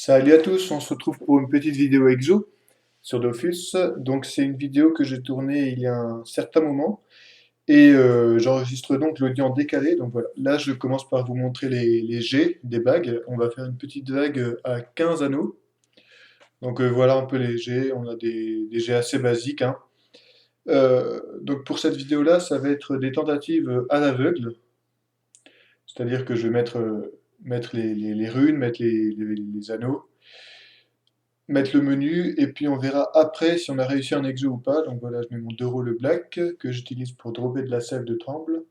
Salut à tous, on se retrouve pour une petite vidéo exo sur Dofus. Donc c'est une vidéo que j'ai tournée il y a un certain moment et j'enregistre donc l'audio en décalé. Donc voilà, là je commence par vous montrer les jets des bagues. On va faire une petite vague à 15 anneaux. Donc voilà un peu les jets, on a des jets assez basiques, hein. Donc pour cette vidéo-là, ça va être des tentatives à l'aveugle, c'est-à-dire que je vais mettre les runes, mettre les anneaux, mettre le menu et puis on verra après si on a réussi un exo ou pas. Donc voilà, je mets mon 2 le black que j'utilise pour dropper de la sève de tremble.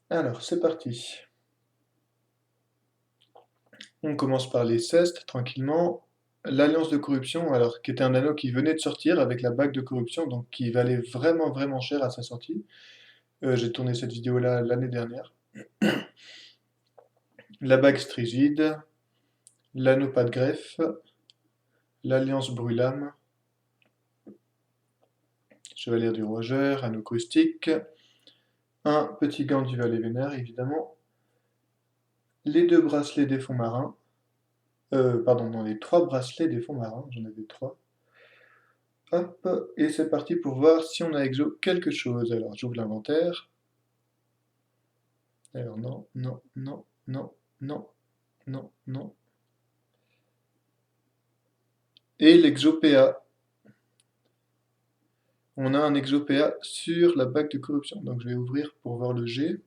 Alors, c'est parti. On commence par les cestes tranquillement. L'Alliance de corruption, alors qui était un anneau qui venait de sortir avec la bague de corruption, donc qui valait vraiment vraiment cher à sa sortie. J'ai tourné cette vidéo-là l'année dernière. La bague strigide, l'anneau pas de greffe, l'Alliance brûlame, chevalier du rogeur, anneau caustique, un petit gant du valet vénère évidemment, les deux bracelets des fonds marins, pardon, non, les trois bracelets des fonds marins, j'en avais trois. Hop, et c'est parti pour voir si on a exo quelque chose. Alors, j'ouvre l'inventaire. Alors, non, non, non, non, non, non, non. Et l'exo PA. On a un exo PA sur la bague de corruption. Donc, je vais ouvrir pour voir le G.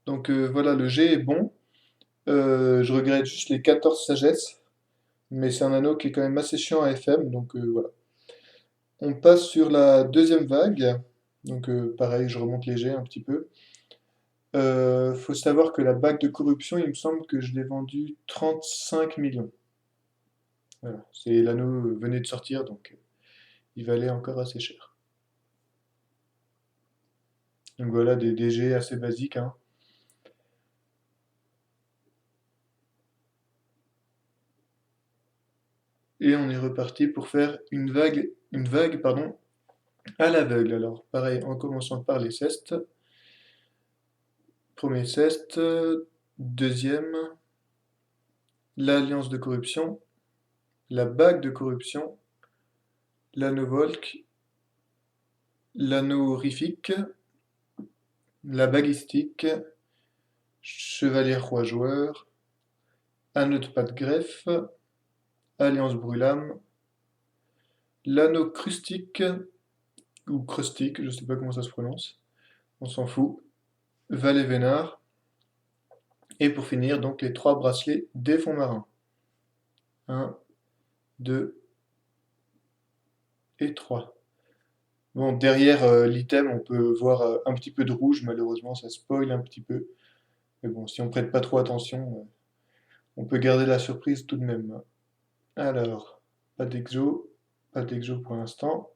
Donc, voilà, le G est bon. Je regrette juste les 14 sagesses. Mais c'est un anneau qui est quand même assez chiant à FM. Donc, voilà. On passe sur la deuxième vague. Donc pareil, je remonte léger un petit peu. Faut savoir que la bague de corruption, il me semble que je l'ai vendue 35 millions. Voilà, c'est l'anneau venait de sortir, donc il valait encore assez cher. Donc voilà, des DG assez basiques, hein. Et on est reparti pour faire une vague, pardon, à l'aveugle. Alors pareil, en commençant par les cestes. Premier ceste, deuxième, l'alliance de corruption, la bague de corruption, l'anneau Volk, l'anneau horrifique, la baguistique, chevalier roi joueur, anneau de pas de greffe, alliance brûlame, l'anneau crustique, ou crustique, je sais pas comment ça se prononce, on s'en fout, valet vénard, et pour finir, donc les trois bracelets des fonds marins. 1, 2 et 3. Bon, derrière l'item, on peut voir un petit peu de rouge, malheureusement, ça spoil un petit peu. Mais bon, si on prête pas trop attention, on peut garder la surprise tout de même. Alors, pas d'exo pour l'instant.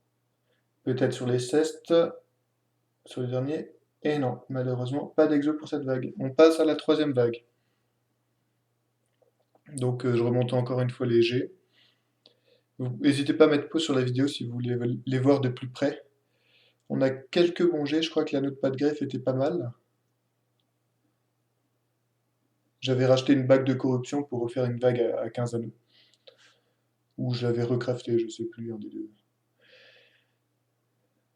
Peut-être sur les cestes, sur le dernier. Et non, malheureusement, pas d'exo pour cette vague. On passe à la troisième vague. Donc je remonte encore une fois les G. N'hésitez pas à mettre pause sur la vidéo si vous voulez les voir de plus près. On a quelques bons G, je crois que l'anneau de pas de greffe était pas mal. J'avais racheté une bague de corruption pour refaire une vague à 15 anneaux. Ou je l'avais recrafté, je sais plus, un des deux.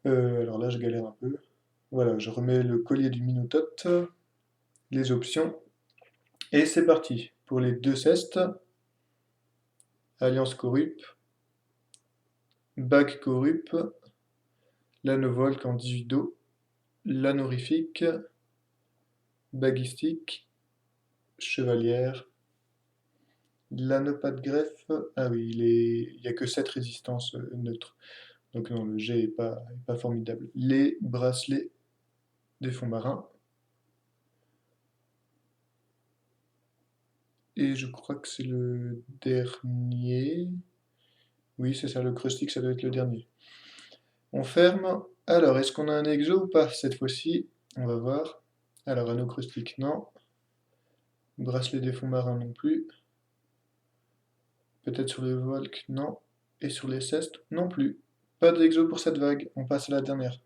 Alors là, je galère un peu. Voilà, je remets le collier du Minotaute, les options, et c'est parti. Pour les deux cestes, Alliance Corrup, bague Corrup, l'anneau Volk en 18 dos, l'anneau horrifique, baguistique, chevalière, l'anneau pas de greffe. Ah oui, il n'y a que 7 résistances neutres. Donc non, le G est pas formidable. Les bracelets des fonds marins. Et je crois que c'est le dernier. Oui, c'est ça, le crustique, ça doit être le dernier. On ferme. Alors, est-ce qu'on a un exo ou pas cette fois-ci? On va voir. Alors, anneau crustique, non. Bracelet des fonds marins non plus. Peut-être sur le Volk, non. Et sur les cestes, non plus. Pas d'exo pour cette vague. On passe à la dernière.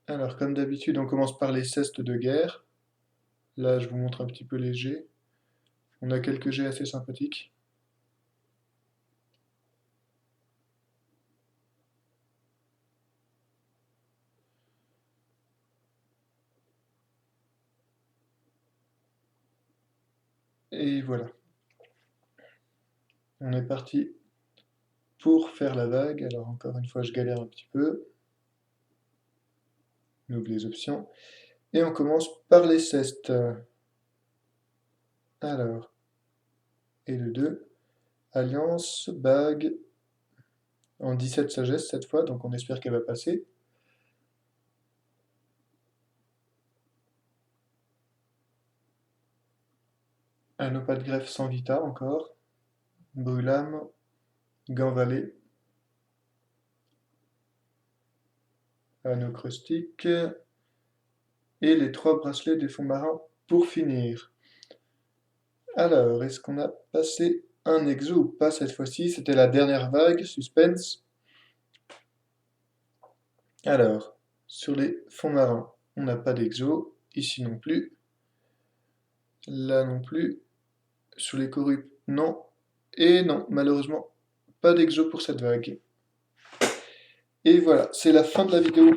Alors, comme d'habitude, on commence par les cestes de guerre. Là, je vous montre un petit peu les jets. On a quelques jets assez sympathiques. Et voilà, on est parti pour faire la vague. Alors encore une fois, je galère un petit peu. On ouvre les options. Et on commence par les cestes. Alors, et le 2. Alliance, bague, en 17 sagesse cette fois, donc on espère qu'elle va passer. Un opas de greffe sans vita encore. Brûlame, gant valet, anneau caustique. Et les 3 bracelets des fonds marins pour finir. Alors, est-ce qu'on a passé un exo ou pas cette fois-ci? C'était la dernière vague, suspense. Alors, sur les fonds marins, on n'a pas d'exo. Ici non plus. Là non plus. Sur les corrupts, non. Et non, malheureusement, pas d'exo pour cette vague. Et voilà, c'est la fin de la vidéo.